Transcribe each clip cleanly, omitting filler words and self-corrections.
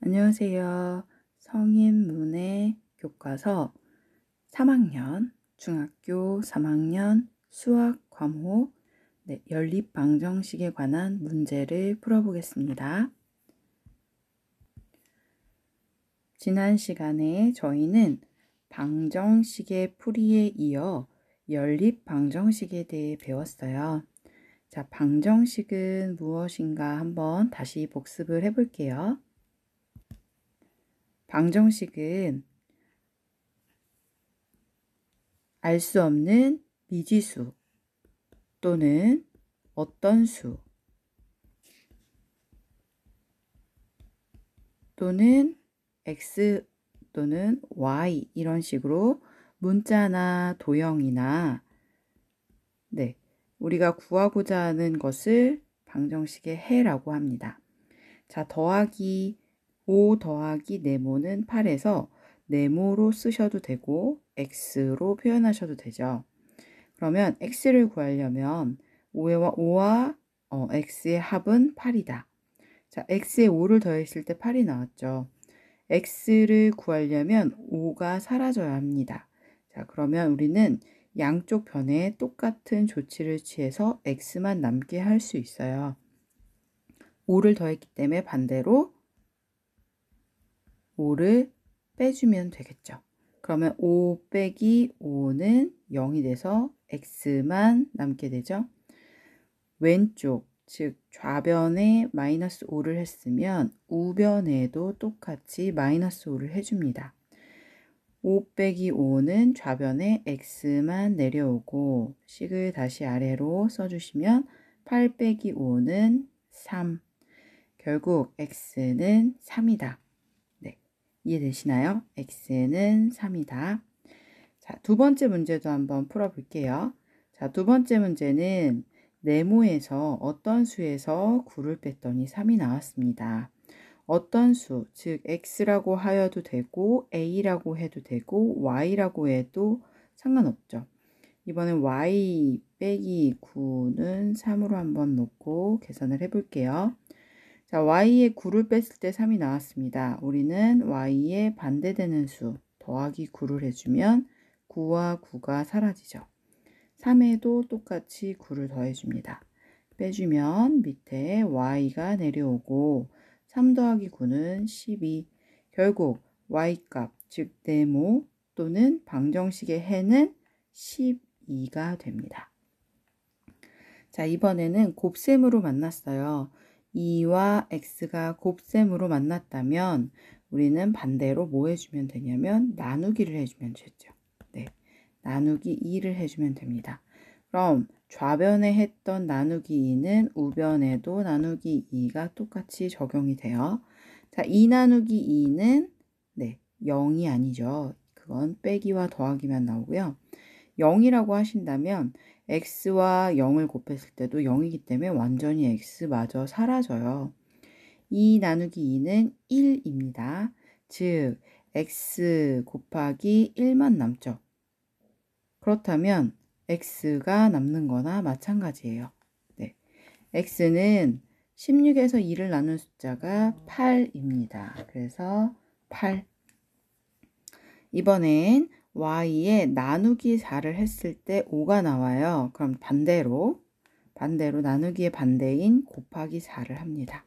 안녕하세요. 성인문해 교과서 3학년, 중학교 3학년 수학 과목 연립 방정식에 관한 문제를 풀어보겠습니다. 지난 시간에 저희는 방정식의 풀이에 이어 연립 방정식에 대해 배웠어요. 자, 방정식은 무엇인가 한번 다시 복습을 해볼게요. 방정식은 알 수 없는 미지수 또는 어떤 수 또는 x 또는 y 이런 식으로 문자나 도형이나 우리가 구하고자 하는 것을 방정식의 해라고 합니다. 자, 더하기 5 더하기 네모는 8에서 네모로 쓰셔도 되고 x로 표현하셔도 되죠. 그러면 x를 구하려면 5와 x의 합은 8이다. 자, x에 5를 더했을 때 8이 나왔죠. x를 구하려면 5가 사라져야 합니다. 자, 그러면 우리는 양쪽 변에 똑같은 조치를 취해서 x만 남게 할 수 있어요. 5를 더했기 때문에 반대로 5를 빼주면 되겠죠. 그러면 5 빼기 5는 0이 돼서 x만 남게 되죠. 왼쪽, 즉 좌변에 마이너스 5를 했으면 우변에도 똑같이 마이너스 5를 해줍니다. 5 빼기 5는 좌변에 x만 내려오고 식을 다시 아래로 써주시면 8 빼기 5는 3. 결국 x는 3이다. 이해되시나요? x는 3이다. 자, 두 번째 문제도 한번 풀어볼게요. 자, 두 번째 문제는 네모에서 어떤 수에서 9를 뺐더니 3이 나왔습니다. 어떤 수, 즉 x라고 하여도 되고 a라고 해도 되고 y라고 해도 상관없죠. 이번엔 y 빼기 9는 3으로 한번 놓고 계산을 해볼게요. 자, y에 9를 뺐을 때 3이 나왔습니다. 우리는 y에 반대되는 수 더하기 9를 해주면 9와 9가 사라지죠. 3에도 똑같이 9를 더해줍니다. 빼주면 밑에 y가 내려오고 3 더하기 9는 12. 결국 y값, 즉 네모 또는 방정식의 해는 12가 됩니다. 자, 이번에는 곱셈으로 만났어요. 2와 x가 곱셈으로 만났다면 우리는 반대로 뭐 해주면 되냐면 나누기를 해주면 되죠. 나누기 2를 해주면 됩니다. 그럼 좌변에 했던 나누기 2는 우변에도 나누기 2가 똑같이 적용이 돼요. 자, 2 나누기 2는 0이 아니죠. 그건 빼기와 더하기만 나오고요. 0이라고 하신다면 x와 0을 곱했을 때도 0이기 때문에 완전히 x마저 사라져요. 2 나누기 2는 1입니다. 즉 x 곱하기 1만 남죠. 그렇다면 x가 남는 거나 마찬가지예요. x는 16에서 2를 나눈 숫자가 8입니다. 그래서 8. 이번엔 y에 나누기 4를 했을 때 5가 나와요. 그럼 반대로 나누기의 반대인 곱하기 4를 합니다.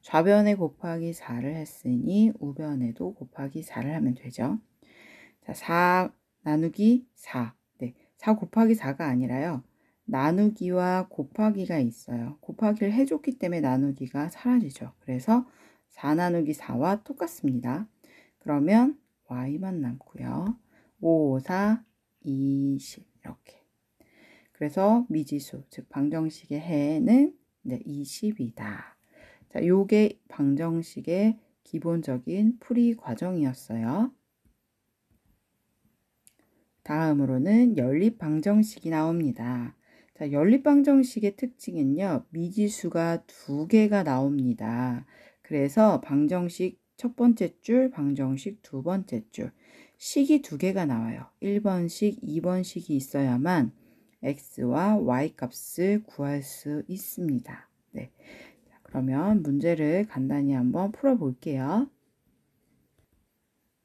좌변에 곱하기 4를 했으니 우변에도 곱하기 4를 하면 되죠. 자, 4 나누기 4. 4 곱하기 4가 아니라요. 나누기와 곱하기가 있어요. 곱하기를 해줬기 때문에 나누기가 사라지죠. 그래서 4 나누기 4와 똑같습니다. 그러면 y만 남고요. 5, 4, 20 이렇게. 그래서 미지수, 즉 방정식의 해는 20이다. 자, 요게 방정식의 기본적인 풀이 과정이었어요. 다음으로는 연립 방정식이 나옵니다. 자, 연립 방정식의 특징은요, 미지수가 2개가 나옵니다. 그래서 방정식 첫 번째 줄, 방정식 두 번째 줄, 식이 2개가 나와요. 1번식, 2번식이 있어야만 x와 y 값을 구할 수 있습니다. 자, 그러면 문제를 간단히 한번 풀어볼게요.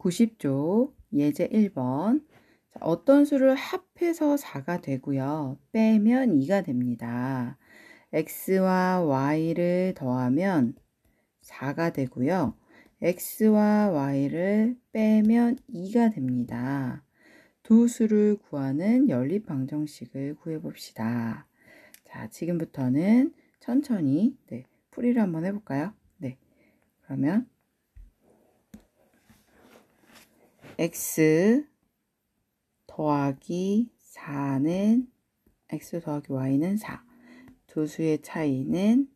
90쪽 예제 1번. 자, 어떤 수를 합해서 4가 되고요. 빼면 2가 됩니다. x와 y를 더하면 4가 되고요. x와 y를 빼면 2가 됩니다. 두 수를 구하는 연립방정식을 구해봅시다. 자, 지금부터는 천천히 풀이를 한번 해볼까요? 그러면 x 더하기 4는 x 더하기 y는 4. 두 수의 차이는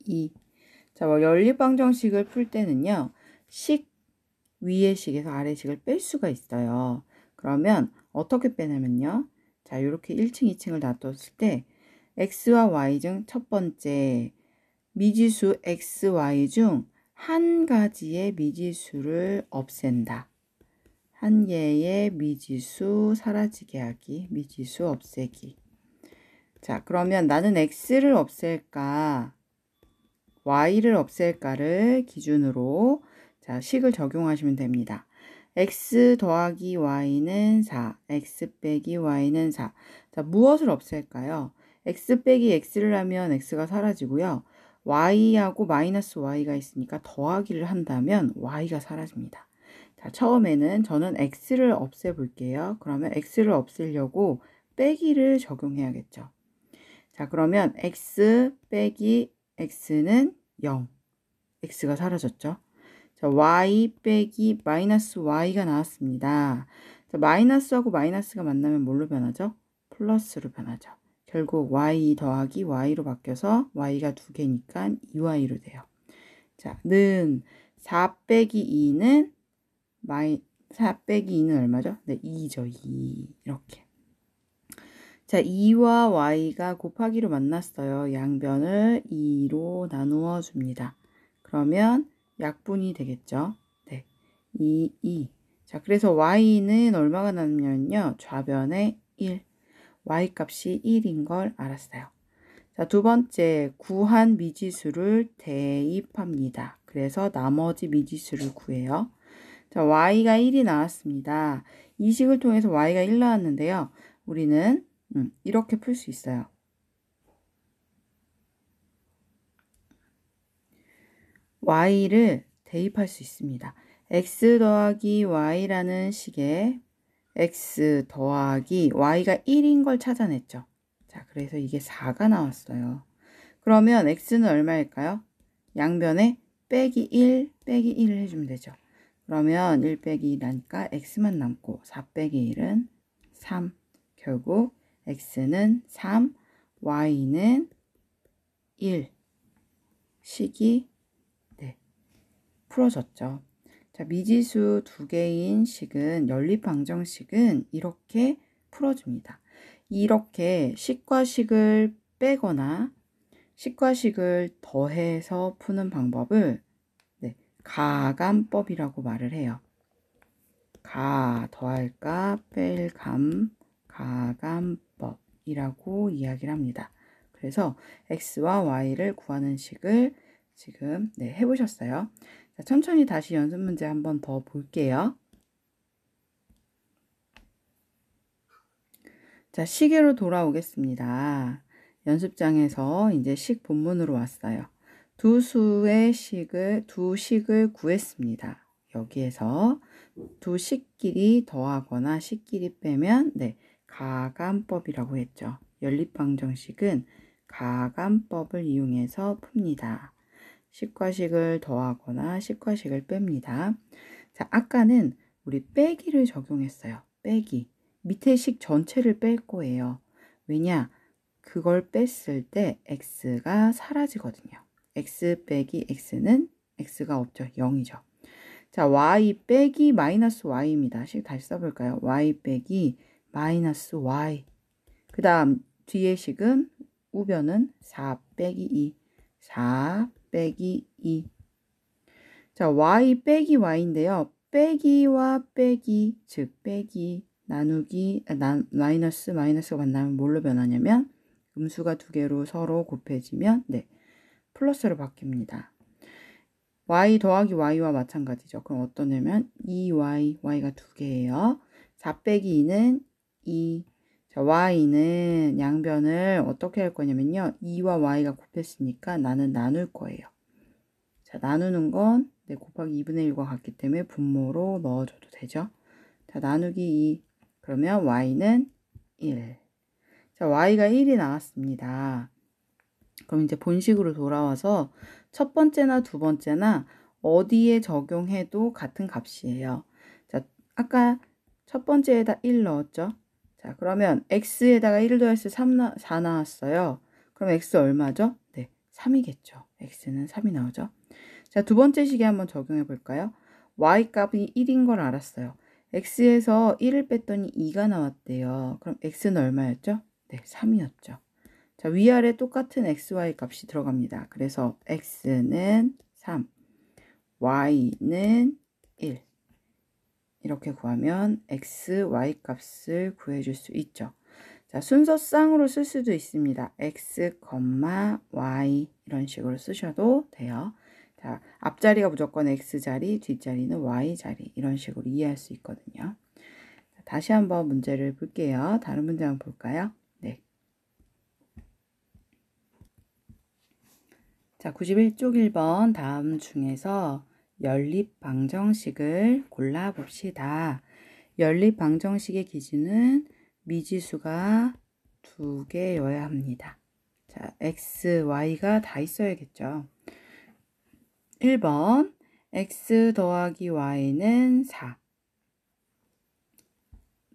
2. 자, 연립방정식을 풀 때는요. 위의 식에서 아래 식을 뺄 수가 있어요. 그러면 어떻게 빼냐면요. 자, 이렇게 1층, 2층을 놔뒀을 때 x와 y 중 첫 번째 미지수 x, y 중 한 가지의 미지수를 없앤다. 한 개의 미지수 사라지게 하기, 미지수 없애기. 자, 그러면 나는 x를 없앨까, y를 없앨까를 기준으로 자, 식을 적용하시면 됩니다. x 더하기 y는 4, x 빼기 y는 4. 자, 무엇을 없앨까요? x 빼기 x를 하면 x가 사라지고요. y하고 마이너스 y가 있으니까 더하기를 한다면 y가 사라집니다. 자, 처음에는 저는 x를 없애볼게요. 그러면 x를 없애려고 빼기를 적용해야겠죠. 자, 그러면 x 빼기 x는 0. x가 사라졌죠. 자, y 빼기 마이너스 y가 나왔습니다. 자, 마이너스하고 마이너스가 만나면 뭘로 변하죠? 플러스로 변하죠. 결국 y 더하기 y로 바뀌어서 y가 2개니까 2y로 돼요. 자, 는 4 빼기 2는 4 빼기 2는 얼마죠? 네, 2죠. 2. 이렇게. 자, 2와 y가 곱하기로 만났어요. 양변을 2로 나누어 줍니다. 그러면 약분이 되겠죠. 네. 2, 2. 자, 그래서 y는 얼마가 나냐면요. 좌변에 1. y 값이 1인 걸 알았어요. 자, 두 번째, 구한 미지수를 대입합니다. 그래서 나머지 미지수를 구해요. 자, y가 1이 나왔습니다. 이 식을 통해서 y가 1 나왔는데요. 우리는 이렇게 풀 수 있어요. y를 대입할 수 있습니다. x 더하기 y라는 식에 x 더하기 y가 1인 걸 찾아냈죠. 자, 그래서 이게 4가 나왔어요. 그러면 x는 얼마일까요? 양변에 빼기 1, 빼기 1을 해주면 되죠. 그러면 1 빼기 1 나니까 x만 남고 4 빼기 1은 3. 결국 x는 3, y는 1. 식이 풀어졌죠. 자, 미지수 두 개인 식은 연립방정식은 이렇게 풀어줍니다. 이렇게 식과 식을 빼거나 식과 식을 더해서 푸는 방법을 가감법이라고 말을 해요. 더할까 뺄감 가감법이라고 이야기를 합니다. 그래서 x와 y를 구하는 식을 지금 해보셨어요. 자, 천천히 다시 연습 문제 한번 더 볼게요. 자, 식으로 돌아오겠습니다. 연습장에서 이제 식 본문으로 왔어요. 두 식을 구했습니다. 여기에서 두 식끼리 더하거나 식끼리 빼면 가감법이라고 했죠. 연립방정식은 가감법을 이용해서 풉니다. 식과 식을 더하거나 식과 식을 뺍니다. 자, 아까는 우리 빼기를 적용했어요. 빼기. 밑에 식 전체를 뺄 거예요. 왜냐? 그걸 뺐을 때 x가 사라지거든요. x 빼기 x는 x가 없죠. 0이죠. 자, y 빼기 마이너스 y입니다. 식 다시 써볼까요? y 빼기 마이너스 y. 그 다음 뒤에 식은 우변은 4 빼기 2. 4 빼기 2. 자, y 빼기 y인데요. 빼기와 빼기, 즉 빼기, 나누기, 마이너스가 만나면 뭘로 변하냐면 음수가 두 개로 서로 곱해지면 플러스로 바뀝니다. y 더하기 y와 마찬가지죠. 그럼 어떠냐면 2y, y가 2개예요. 4 빼기 2는 2. 자, y는 양변을 어떻게 할 거냐면요. 2와 y가 곱했으니까 나는 나눌 거예요. 자, 나누는 건 곱하기 2분의 1과 같기 때문에 분모로 넣어줘도 되죠. 자, 나누기 2. 그러면 y는 1. 자, y가 1이 나왔습니다. 그럼 이제 본식으로 돌아와서 첫 번째나 두 번째나 어디에 적용해도 같은 값이에요. 자, 아까 첫 번째에다 1 넣었죠. 자, 그러면 x에다가 1 더했을 때 4 나왔어요. 그럼 x 얼마죠? 네, 3이겠죠. x는 3이 나오죠. 자, 두 번째 식에 한번 적용해 볼까요? y 값이 1인 걸 알았어요. x에서 1을 뺐더니 2가 나왔대요. 그럼 x는 얼마였죠? 네, 3이었죠. 자, 위아래 똑같은 xy 값이 들어갑니다. 그래서 x는 3, y는 1. 이렇게 구하면 x, y 값을 구해줄 수 있죠. 자, 순서쌍으로 쓸 수도 있습니다. x, y 이런 식으로 쓰셔도 돼요. 자, 앞자리가 무조건 x자리, 뒷자리는 y자리 이런 식으로 이해할 수 있거든요. 자, 다시 한번 문제를 볼게요. 다른 문제 한번 볼까요? 네. 자, 91쪽 1번 다음 중에서 연립 방정식을 골라봅시다. 연립 방정식의 기준은 미지수가 2개여야 합니다. 자, x, y가 다 있어야겠죠. 1번 x 더하기 y는 4.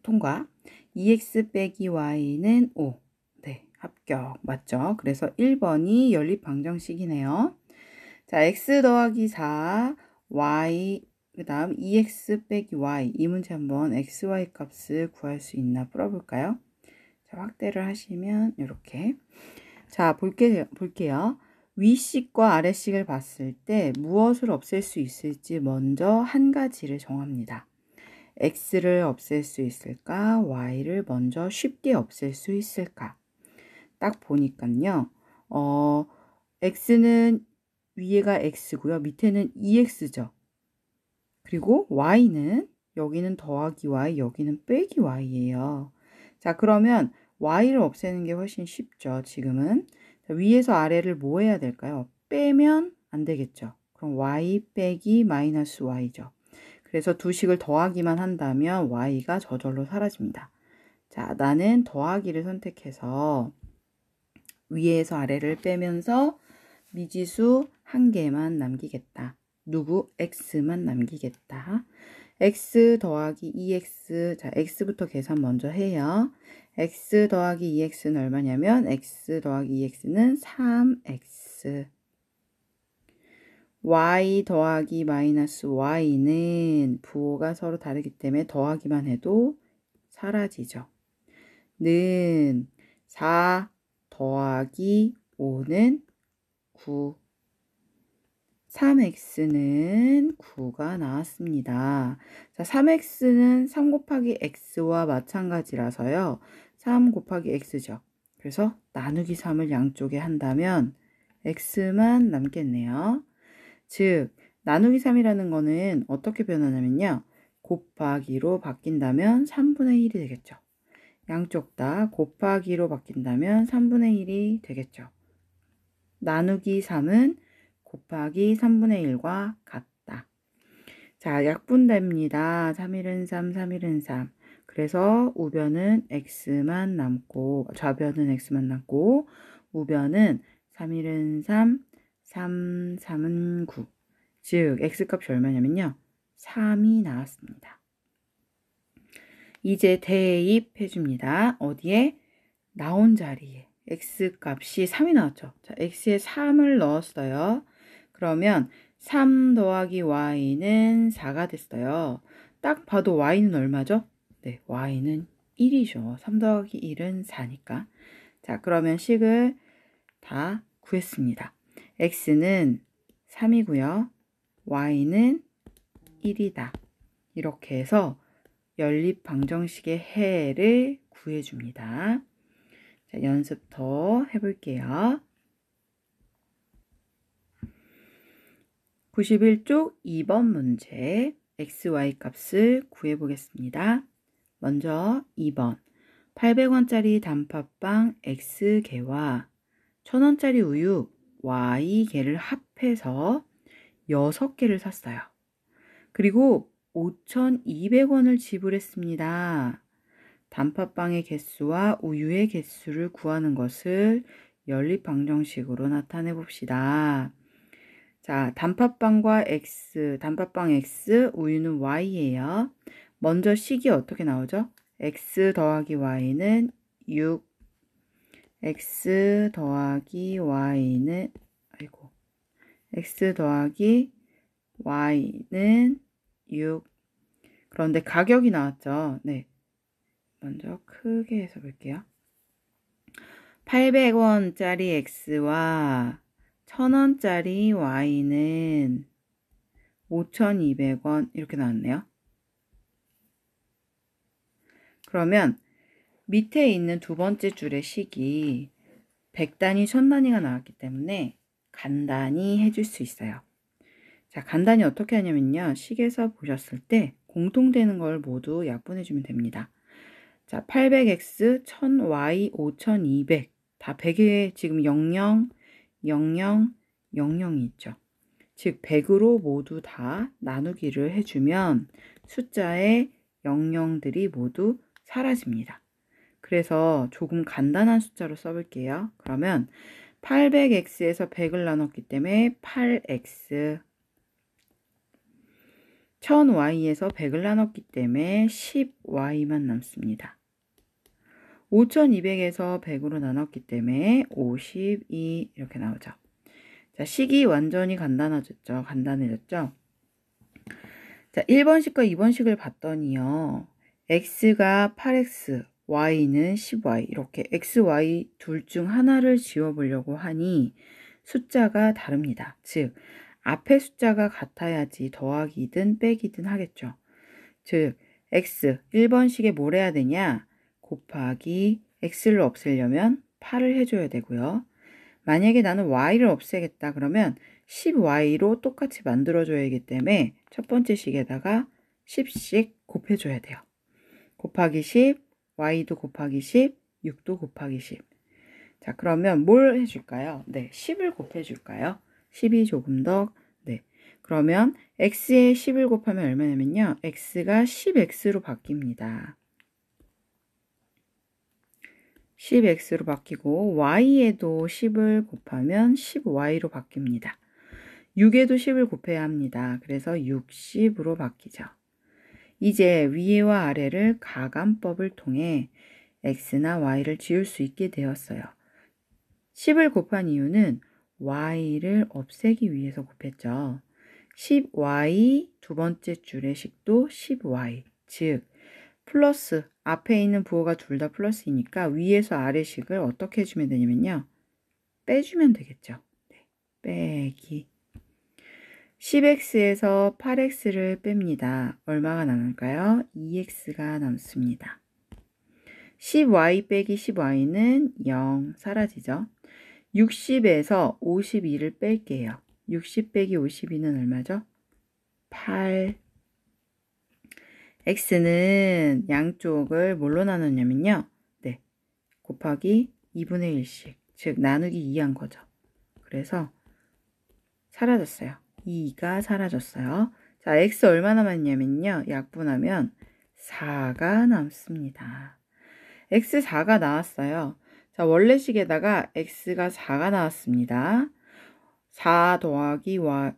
통과. 2x 빼기 y는 5. 네, 합격. 맞죠? 그래서 1번이 연립 방정식이네요. 자, x 더하기 4, y, 그 다음 2x 빼기 y. 이 문제 한번 xy 값을 구할 수 있나 풀어볼까요? 자, 확대를 하시면 이렇게. 자, 볼게요. 위식과 아래식을 봤을 때 무엇을 없앨 수 있을지 먼저 한 가지를 정합니다. x를 없앨 수 있을까? y를 먼저 쉽게 없앨 수 있을까? 딱 보니까요. x는 위에가 x고요. 밑에는 2x죠. 그리고 y는 여기는 더하기 y, 여기는 빼기 y예요. 자, 그러면 y를 없애는 게 훨씬 쉽죠. 지금은. 자, 위에서 아래를 뭐 해야 될까요? 빼면 안 되겠죠. 그럼 y 빼기 마이너스 y죠. 그래서 두 식을 더하기만 한다면 y가 저절로 사라집니다. 자, 나는 더하기를 선택해서 위에서 아래를 빼면서 미지수 한 개만 남기겠다. 누구? x만 남기겠다. x 더하기 2x. 자, x부터 계산 먼저 해요. x 더하기 2x는 얼마냐면 x 더하기 2x는 3x. y 더하기 마이너스 y는 부호가 서로 다르기 때문에 더하기만 해도 사라지죠. 는 4 더하기 5는 9. 3x는 9가 나왔습니다. 자, 3x는 3 곱하기 x와 마찬가지라서요. 3 곱하기 x죠. 그래서 나누기 3을 양쪽에 한다면 x만 남겠네요. 즉, 나누기 3이라는 거는 어떻게 변하냐면요. 곱하기로 바뀐다면 3분의 1이 되겠죠. 양쪽 다 곱하기로 바뀐다면 3분의 1이 되겠죠. 나누기 3은 곱하기 3분의 1과 같다. 자, 약분됩니다. 3일은 3, 3일은 3. 그래서 우변은 x만 남고, 좌변은 x만 남고, 우변은 3일은 3, 3, 3은 9. 즉, x값이 얼마냐면요. 3이 나왔습니다. 이제 대입해 줍니다. 어디에? 나온 자리에. x값이 3이 나왔죠. 자, x에 3을 넣었어요. 그러면 3 더하기 y는 4가 됐어요. 딱 봐도 y는 얼마죠? 네, y는 1이죠. 3 더하기 1은 4니까. 자, 그러면 식을 다 구했습니다. x는 3이고요. y는 1이다. 이렇게 해서 연립 방정식의 해를 구해줍니다. 자, 연습 더 해볼게요. 91쪽 2번 문제 XY 값을 구해 보겠습니다. 먼저 2번 800원짜리 단팥빵 X개와 1000원짜리 우유 Y개를 합해서 6개를 샀어요. 그리고 5,200원을 지불했습니다. 단팥빵의 개수와 우유의 개수를 구하는 것을 연립방정식으로 나타내 봅시다. 자, 단팥빵과 X, 단팥빵 X, 우유는 Y예요. 먼저 식이 어떻게 나오죠? X 더하기 Y는 6, X 더하기 Y는, X 더하기 Y는 6. 그런데 가격이 나왔죠? 네. 먼저 크게 해서 볼게요. 800원짜리 X와 1000원짜리 Y는 5,200원 이렇게 나왔네요. 그러면 밑에 있는 두 번째 줄의 식이 100단위, 1000단위가 나왔기 때문에 간단히 해줄 수 있어요. 자, 간단히 어떻게 하냐면요. 식에서 보셨을 때 공통되는 걸 모두 약분해주면 됩니다. 자, 800x, 1000y, 5200. 다 100에 지금 00, 00, 00이 있죠. 즉, 100으로 모두 다 나누기를 해주면 숫자의 00들이 모두 사라집니다. 그래서 조금 간단한 숫자로 써볼게요. 그러면 800x에서 100을 나눴기 때문에 8x, 1000y에서 100을 나눴기 때문에 10y만 남습니다. 5200에서 100으로 나눴기 때문에 52 이렇게 나오죠. 자, 식이 완전히 간단해졌죠. 자, 1번식과 2번식을 봤더니요. x가 8x, y는 10y 이렇게 x, y 둘 중 하나를 지워보려고 하니 숫자가 다릅니다. 즉, 앞에 숫자가 같아야지 더하기든 빼기든 하겠죠. 즉, x 1번식에 뭘 해야 되냐? 곱하기 x를 없애려면 8을 해줘야 되고요. 만약에 나는 y를 없애겠다 그러면 10y로 똑같이 만들어줘야 하기 때문에 첫 번째 식에다가 10씩 곱해줘야 돼요. 곱하기 10, y도 곱하기 10, 6도 곱하기 10. 자, 그러면 뭘 해줄까요? 네, 10을 곱해줄까요? 10이 조금 더, 네. 그러면 x에 10을 곱하면 얼마냐면요. x가 10x로 바뀝니다. 10x로 바뀌고 y에도 10을 곱하면 10y로 바뀝니다. 6에도 10을 곱해야 합니다. 그래서 60으로 바뀌죠. 이제 위와 아래를 가감법을 통해 x나 y를 지울 수 있게 되었어요. 10을 곱한 이유는 y를 없애기 위해서 곱했죠. 10y 두 번째 줄의 식도 10y, 즉 플러스 앞에 있는 부호가 둘 다 플러스이니까 위에서 아래식을 어떻게 해주면 되냐면요. 빼주면 되겠죠. 네, 빼기. 10x에서 8x를 뺍니다. 얼마가 남을까요? 2x가 남습니다. 10y 빼기 10y는 0 사라지죠. 60에서 52를 뺄게요. 60 빼기 52는 얼마죠? 8. x는 양쪽을 뭘로 나눴냐면요. 네, 곱하기 2분의 1씩, 즉 나누기 2한 거죠. 그래서 사라졌어요. 2가 사라졌어요. 자, x 얼마 남았냐면요. 약분하면 4가 남습니다. x 4가 나왔어요. 자, 원래식에다가 x가 4가 나왔습니다. 4 더하기 y,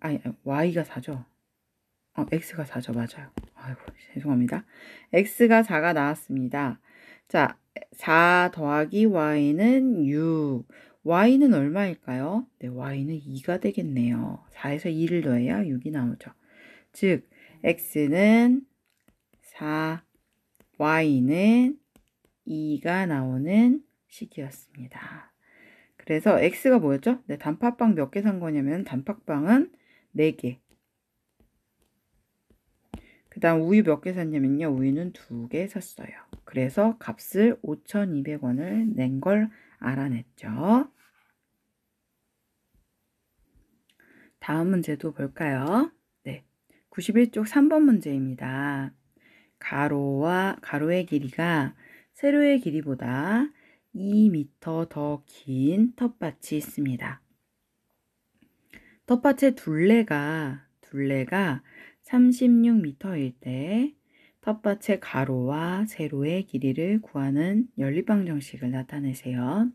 y가 4죠. x가 4죠. 맞아요. 아이고, 죄송합니다. x가 4가 나왔습니다. 자, 4 더하기 y는 6. y는 얼마일까요? 네, y는 2가 되겠네요. 4에서 2를 더해야 6이 나오죠. 즉, x는 4, y는 2가 나오는 식이었습니다. 그래서 x가 뭐였죠? 네, 단팥빵 몇 개 산 거냐면 단팥빵은 4개. 그 다음 우유 몇 개 샀냐면요. 우유는 2개 샀어요. 그래서 값을 5,200원을 낸 걸 알아냈죠. 다음 문제도 볼까요? 네, 91쪽 3번 문제입니다. 가로의 길이가 세로의 길이보다 2m 더 긴 텃밭이 있습니다. 텃밭의 둘레가 36m일 때 텃밭의 가로와 세로의 길이를 구하는 연립방정식을 나타내세요.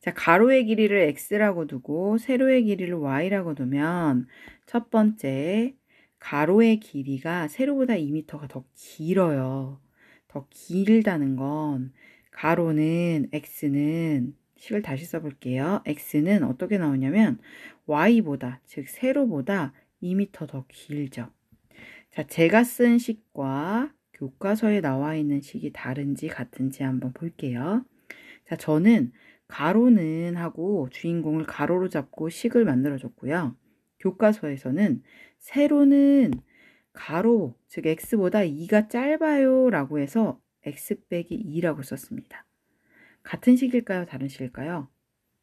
자, 가로의 길이를 x라고 두고 세로의 길이를 y라고 두면 첫 번째 가로의 길이가 세로보다 2m가 더 길어요. 더 길다는 건 가로는 x는 식을 다시 써볼게요. x는 어떻게 나오냐면 y보다 즉 세로보다 2m 더 길죠. 자, 제가 쓴 식과 교과서에 나와 있는 식이 다른지 같은지 한번 볼게요. 자, 저는 가로는 하고 주인공을 가로로 잡고 식을 만들어 줬고요. 교과서에서는 세로는 가로, 즉 x보다 2가 짧아요 라고 해서 x 빼기 2라고 썼습니다. 같은 식일까요? 다른 식일까요?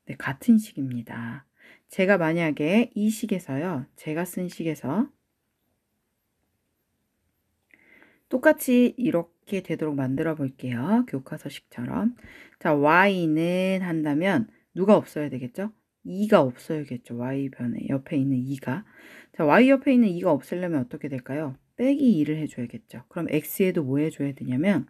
네, 같은 식입니다. 제가 만약에 이 식에서요, 제가 쓴 식에서 똑같이 이렇게 되도록 만들어 볼게요. 교과서식처럼. 자, y는 한다면 누가 없어야 되겠죠? 2가 없어야겠죠. y변에 옆에 있는 2가. 자, y 옆에 있는 2가 없으려면 어떻게 될까요? 빼기 2를 해줘야겠죠. 그럼 x에도 뭐 해줘야 되냐면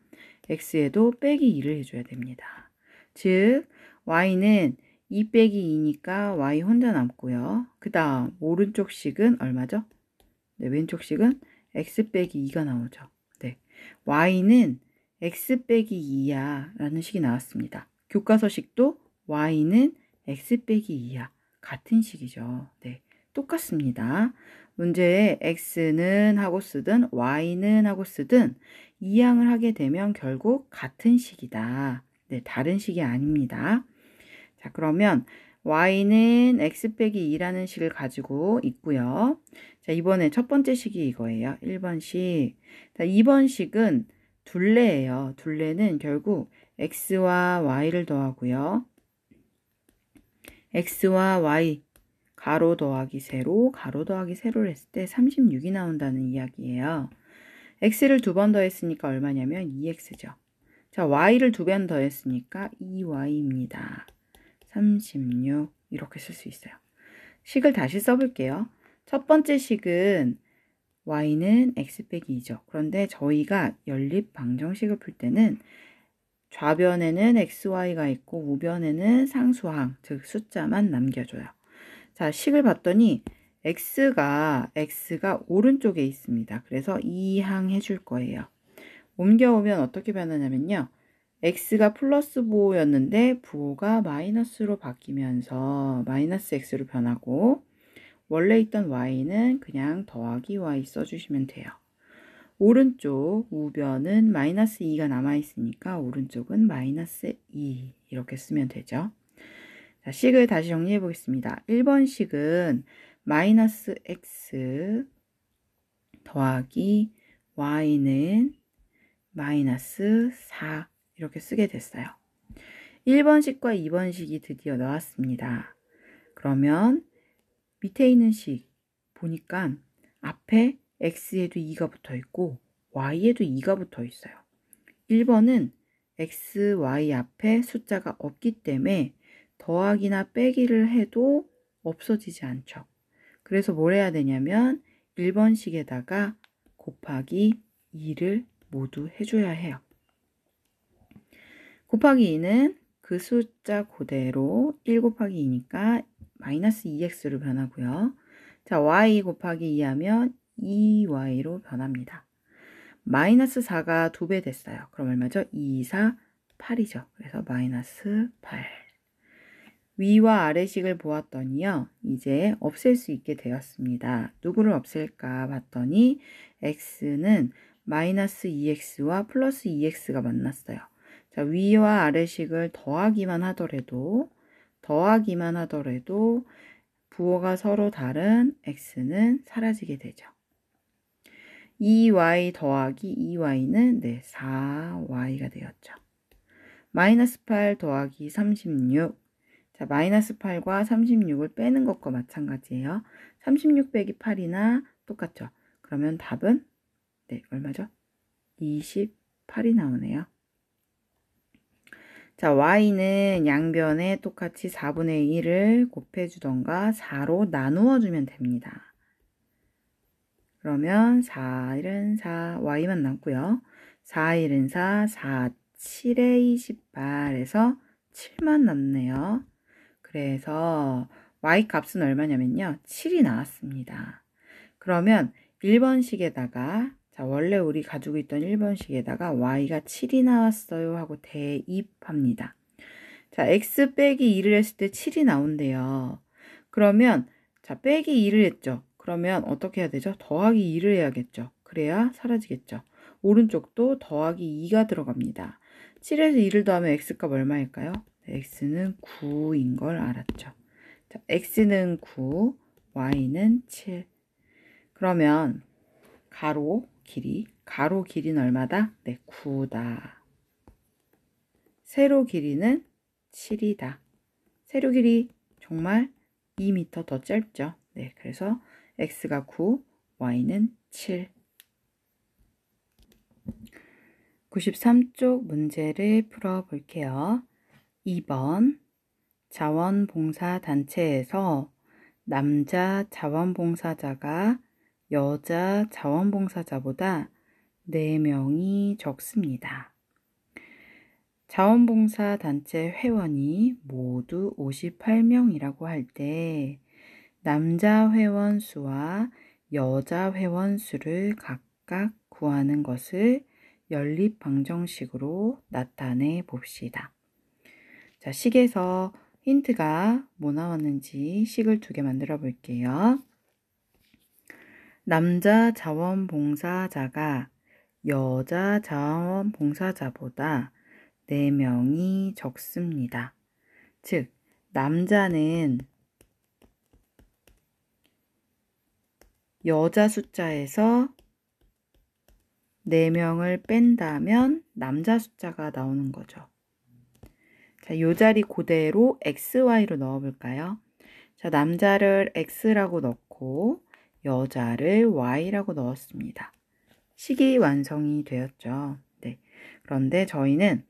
x에도 빼기 2를 해줘야 됩니다. 즉 y는 2 빼기 2니까 y 혼자 남고요. 그 다음 오른쪽 식은 얼마죠? 네, 왼쪽 식은 x 빼기 2가 나오죠. 네, y는 x 빼기 2야 라는 식이 나왔습니다. 교과서식도 y는 x 빼기 2야. 같은 식이죠. 네, 똑같습니다. 문제에 x는 하고 쓰든 y는 하고 쓰든 이항을 하게 되면 결국 같은 식이다. 네, 다른 식이 아닙니다. 자, 그러면 y는 x 빼기 2라는 식을 가지고 있고요. 자, 이번에 첫 번째 식이 이거예요. 1번 식. 자, 2번 식은 둘레예요. 둘레는 결국 x와 y를 더하고요. x와 y 가로 더하기 세로, 가로 더하기 세로를 했을 때 36이 나온다는 이야기예요. x를 2번 더했으니까 얼마냐면 2x죠. 자, y를 2번 더했으니까 2y입니다. 36 이렇게 쓸 수 있어요. 식을 다시 써볼게요. 첫 번째 식은 y는 x 빼기 2죠. 그런데 저희가 연립 방정식을 풀 때는 좌변에는 xy가 있고 우변에는 상수항, 즉 숫자만 남겨줘요. 자, 식을 봤더니 x가 오른쪽에 있습니다. 그래서 이항 해줄 거예요. 옮겨오면 어떻게 변하냐면요. x가 플러스 부호였는데 부호가 마이너스로 바뀌면서 마이너스 x로 변하고 원래 있던 y는 그냥 더하기 y 써주시면 돼요. 오른쪽 우변은 마이너스 2가 남아있으니까 오른쪽은 마이너스 2 이렇게 쓰면 되죠. 자, 식을 다시 정리해 보겠습니다. 1번 식은 마이너스 x 더하기 y는 마이너스 4 이렇게 쓰게 됐어요. 1번식과 2번식이 드디어 나왔습니다. 그러면 밑에 있는 식 보니까 앞에 x에도 2가 붙어 있고 y에도 2가 붙어 있어요. 1번은 x, y 앞에 숫자가 없기 때문에 더하기나 빼기를 해도 없어지지 않죠. 그래서 뭘 해야 되냐면 1번식에다가 곱하기 2를 모두 해줘야 해요. 곱하기 2는 그 숫자 그대로 1 곱하기 2니까 마이너스 2x로 변하고요. 자, y 곱하기 2 하면 2y로 변합니다. 마이너스 4가 2배 됐어요. 그럼 얼마죠? 2, 4, 8이죠. 그래서 마이너스 8. 위와 아래식을 보았더니요. 이제 없앨 수 있게 되었습니다. 누구를 없앨까 봤더니 x는 마이너스 2x와 플러스 2x가 만났어요. 자, 위와 아래식을 더하기만 하더라도 부호가 서로 다른 x는 사라지게 되죠. 2y 더하기 2y는 4y가 되었죠. 마이너스 8 더하기 36. 자, 마이너스 8과 36을 빼는 것과 마찬가지예요. 36 빼기 8이나 똑같죠. 그러면 답은 네, 얼마죠? 28이 나오네요. 자, y는 양변에 똑같이 4분의 1을 곱해주던가 4로 나누어 주면 됩니다. 그러면 4, 1은 4, y만 남고요. 4, 1은 4, 4, 7에 28에서 7만 남네요. 그래서 y 값은 얼마냐면요. 7이 나왔습니다. 그러면 1번식에다가 자, 원래 우리 가지고 있던 1번식에다가 y가 7이 나왔어요 하고 대입합니다. 자, x 빼기 2를 했을 때 7이 나온대요. 그러면 자, 빼기 2를 했죠. 그러면 어떻게 해야 되죠? 더하기 2를 해야겠죠. 그래야 사라지겠죠. 오른쪽도 더하기 2가 들어갑니다. 7에서 2를 더하면 x값 얼마일까요? 네, x는 9인 걸 알았죠. 자, x는 9, y는 7. 그러면 가로 길이는 얼마다? 네, 9다. 세로 길이는 7이다. 세로 길이 정말 2m 더 짧죠. 네, 그래서 x가 9, y는 7. 93쪽 문제를 풀어볼게요. 2번 자원봉사단체에서 남자 자원봉사자가 여자 자원봉사자보다 4명이 적습니다. 자원봉사단체 회원이 모두 58명이라고 할 때 남자 회원 수와 여자 회원 수를 각각 구하는 것을 연립방정식으로 나타내 봅시다. 자, 식에서 힌트가 뭐 나왔는지 식을 2개 만들어 볼게요. 남자 자원봉사자가 여자 자원봉사자보다 4명이 적습니다. 즉, 남자는 여자 숫자에서 4명을 뺀다면 남자 숫자가 나오는 거죠. 자, 요 자리 그대로 XY로 넣어볼까요? 자, 남자를 X라고 넣고 여자를 Y라고 넣었습니다. 식이 완성이 되었죠. 네. 그런데 저희는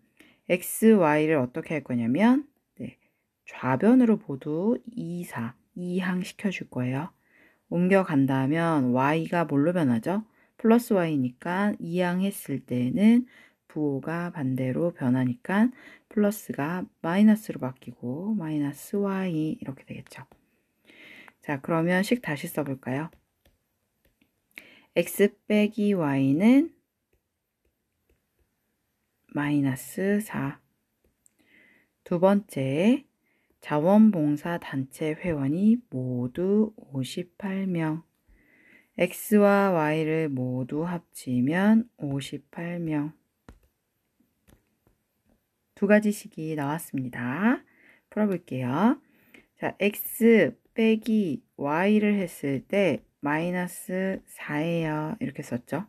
X, Y를 어떻게 할 거냐면 네, 좌변으로 모두 2, 4, 2항 시켜줄 거예요. 옮겨간다면 Y가 뭘로 변하죠? 플러스 Y니까 2항 했을 때는 부호가 반대로 변하니까 플러스가 마이너스로 바뀌고 마이너스 Y 이렇게 되겠죠. 자, 그러면 식 다시 써볼까요? X 빼기 Y는 마이너스 4. 두 번째, 자원봉사단체 회원이 모두 58명. X와 Y를 모두 합치면 58명. 두 가지 식이 나왔습니다. 풀어볼게요. 자, X 빼기 Y를 했을 때 마이너스 4예요. 이렇게 썼죠.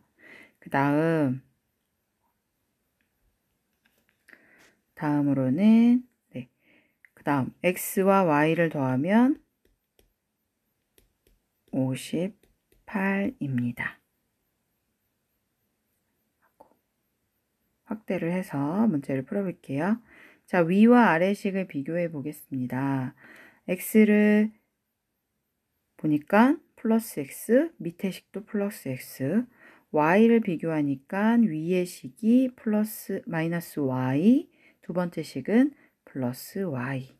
다음으로는 네. 그다음 X와 Y를 더하면 58입니다. 확대를 해서 문제를 풀어볼게요. 자, 위와 아래식을 비교해 보겠습니다. X를 보니까 플러스 X, 밑에 식도 플러스 X, Y를 비교하니까 위의 식이 플러스 마이너스 Y, 두 번째 식은 플러스 Y.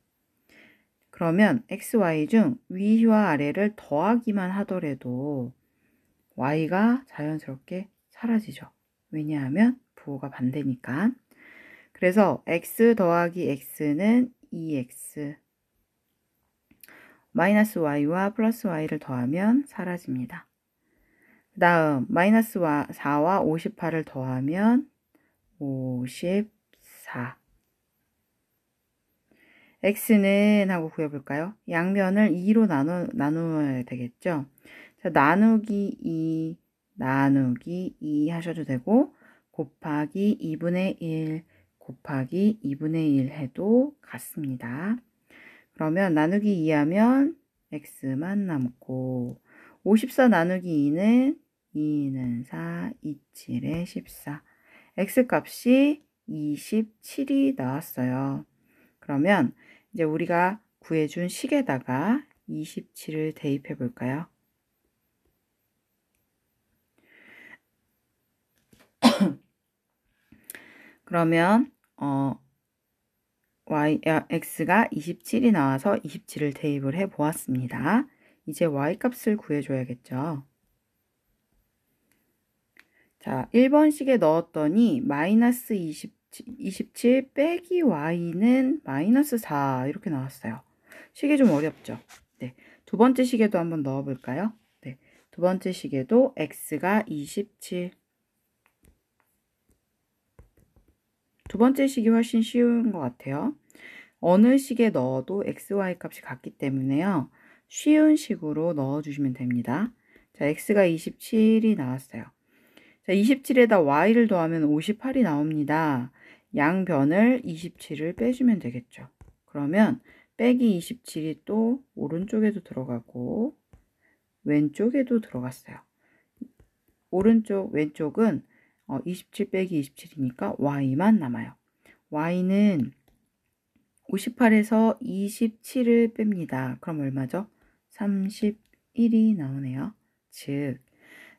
그러면 X, Y 중 위와 아래를 더하기만 하더라도 Y가 자연스럽게 사라지죠. 왜냐하면 부호가 반대니까. 그래서 X 더하기 X는 2X. 마이너스 Y와 플러스 Y를 더하면 사라집니다. 그 다음 마이너스 4와 58을 더하면 54. X는 하고 구해볼까요? 양면을 2로 나누어야 되겠죠? 자, 나누기 2 하셔도 되고 곱하기 2분의 1 곱하기 2분의 1 해도 같습니다. 그러면 나누기 2 하면 x만 남고 54 나누기 2는 2는 4, 27에 14. x값이 27이 나왔어요. 그러면 이제 우리가 구해준 식에다가 27을 대입해 볼까요? 그러면 x가 27이 나와서 27을 대입을 해 보았습니다. 이제 y값을 구해줘야겠죠. 자, 1번 식에 넣었더니 마이너스 27 빼기 y는 마이너스 4 이렇게 나왔어요. 식이 좀 어렵죠? 네, 두 번째 식에도 한번 넣어볼까요? 네, 두 번째 식에도 x가 27. 두 번째 식이 훨씬 쉬운 것 같아요. 어느 식에 넣어도 x, y 값이 같기 때문에요. 쉬운 식으로 넣어주시면 됩니다. 자, x가 27이 나왔어요. 자, 27에다 y를 더하면 58이 나옵니다. 양변을 27을 빼주면 되겠죠. 그러면 빼기 27이 또 오른쪽에도 들어가고 왼쪽에도 들어갔어요. 오른쪽, 왼쪽은 27 빼기 27이니까 y만 남아요. y는 58에서 27을 뺍니다. 그럼 얼마죠? 31이 나오네요. 즉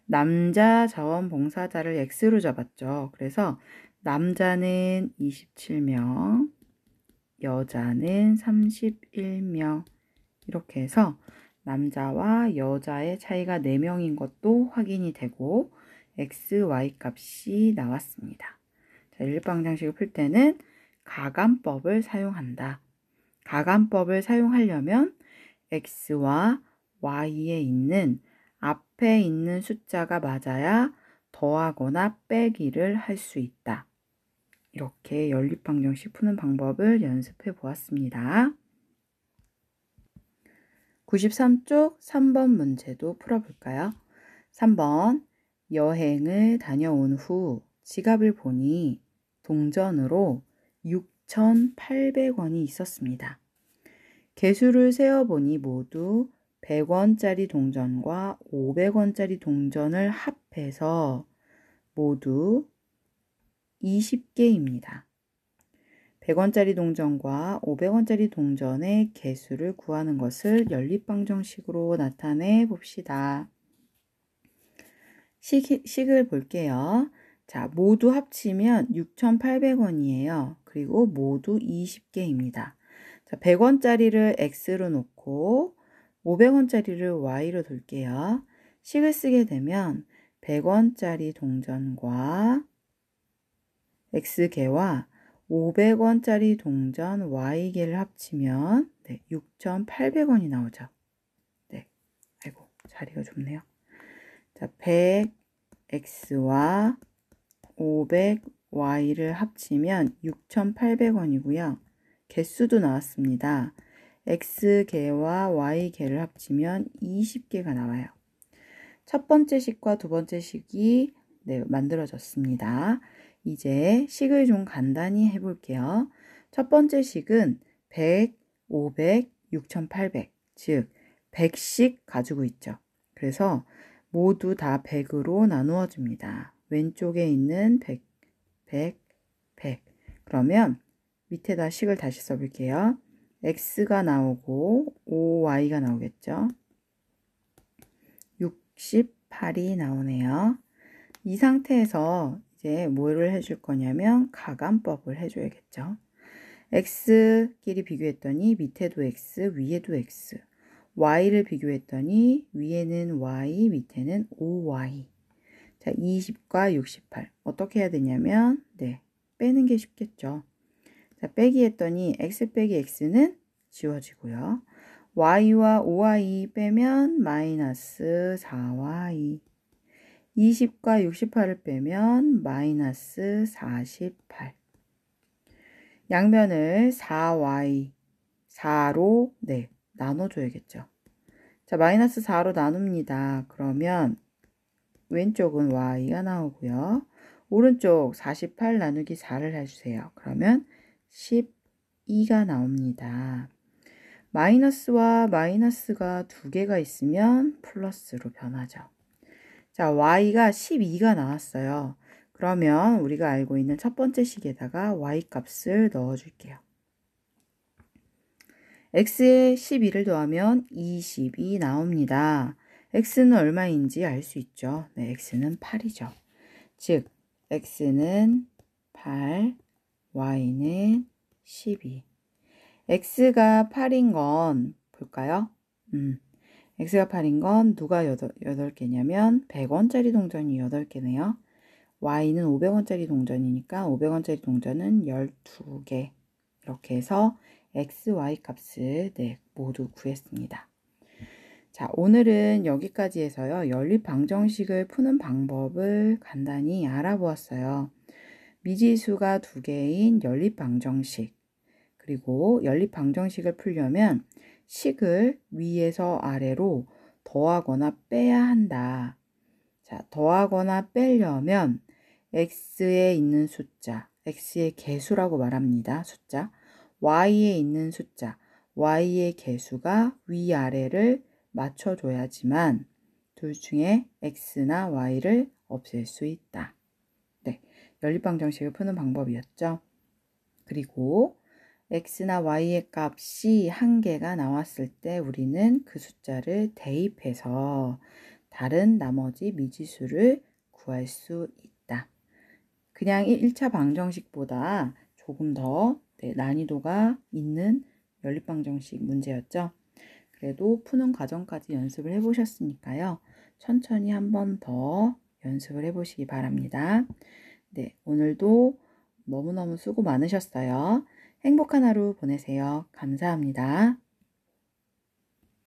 남자 자원봉사자를 x로 잡았죠. 그래서 남자는 27명, 여자는 31명 이렇게 해서 남자와 여자의 차이가 4명인 것도 확인이 되고 x, y 값이 나왔습니다. 자, 일반방정식을 풀 때는 가감법을 사용한다. 가감법을 사용하려면 x와 y에 있는 앞에 있는 숫자가 맞아야 더하거나 빼기를 할 수 있다. 이렇게 연립방정식 푸는 방법을 연습해 보았습니다. 93쪽 3번 문제도 풀어볼까요? 3번 여행을 다녀온 후 지갑을 보니 동전으로 6,800원이 있었습니다. 개수를 세어보니 모두 100원짜리 동전과 500원짜리 동전을 합해서 모두 20개입니다. 100원짜리 동전과 500원짜리 동전의 개수를 구하는 것을 연립방정식으로 나타내 봅시다. 식을 볼게요. 자, 모두 합치면 6,800원이에요. 그리고 모두 20개입니다. 자, 100원짜리를 x로 놓고 500원짜리를 y로 둘게요. 식을 쓰게 되면 100원짜리 동전과 x개와 500원짜리 동전 y개를 합치면 6,800원이 나오죠. 네, 아이고 자리가 좁네요. 자, 100x와 500y를 합치면 6,800원이고요. 개수도 나왔습니다. x개와 y개를 합치면 20개가 나와요. 첫 번째 식과 두 번째 식이 만들어졌습니다. 이제 식을 좀 간단히 해볼게요. 첫 번째 식은 100, 500, 6,800, 즉 100씩 가지고 있죠. 그래서 모두 다 100으로 나누어 줍니다. 왼쪽에 있는 100, 100, 100. 그러면 밑에다 식을 다시 써볼게요. x가 나오고 5y가 나오겠죠. 68이 나오네요. 이 상태에서 이제 뭐를 해줄 거냐면 가감법을 해줘야겠죠. x끼리 비교했더니 밑에도 x, 위에도 x. y를 비교했더니 위에는 y, 밑에는 5y. 자, 20과 68. 어떻게 해야 되냐면 빼는 게 쉽겠죠. 자, 빼기 했더니 x 빼기 x는 지워지고요. y와 5y 빼면 마이너스 4y. 20과 68을 빼면 마이너스 48. 양변을 4y, 4로 나눠줘야겠죠. 자, 마이너스 4로 나눕니다. 그러면 왼쪽은 y가 나오고요. 오른쪽 48 나누기 4를 해주세요. 그러면 12가 나옵니다. 마이너스와 마이너스가 두 개가 있으면 플러스로 변하죠. 자, y가 12가 나왔어요. 그러면 우리가 알고 있는 첫 번째 식에다가 y 값을 넣어줄게요. x에 12를 더하면 20이 나옵니다. x는 얼마인지 알 수 있죠. 네, x는 8이죠. 즉, x는 8, y는 12. x가 8인 건 볼까요? x가 8인 건 누가 8개냐면 100원짜리 동전이 8개네요. y는 500원짜리 동전이니까 500원짜리 동전은 12개. 이렇게 해서 x, y 값을 모두 구했습니다. 자, 오늘은 여기까지 해서요. 연립방정식을 푸는 방법을 간단히 알아보았어요. 미지수가 두 개인 연립방정식, 그리고 연립방정식을 풀려면 식을 위에서 아래로 더하거나 빼야 한다. 자, 더하거나 빼려면 x에 있는 숫자, x의 개수라고 말합니다. 숫자, y에 있는 숫자, y의 개수가 위아래를 맞춰줘야지만 둘 중에 x나 y를 없앨 수 있다. 네, 연립방정식을 푸는 방법이었죠. 그리고 x나 y의 값이 한 개가 나왔을 때 우리는 그 숫자를 대입해서 다른 나머지 미지수를 구할 수 있다. 그냥 1차 방정식보다 조금 더 난이도가 있는 연립방정식 문제였죠. 그래도 푸는 과정까지 연습을 해보셨으니까요. 천천히 한 번 더 연습을 해보시기 바랍니다. 네, 오늘도 너무너무 수고 많으셨어요. 행복한 하루 보내세요. 감사합니다.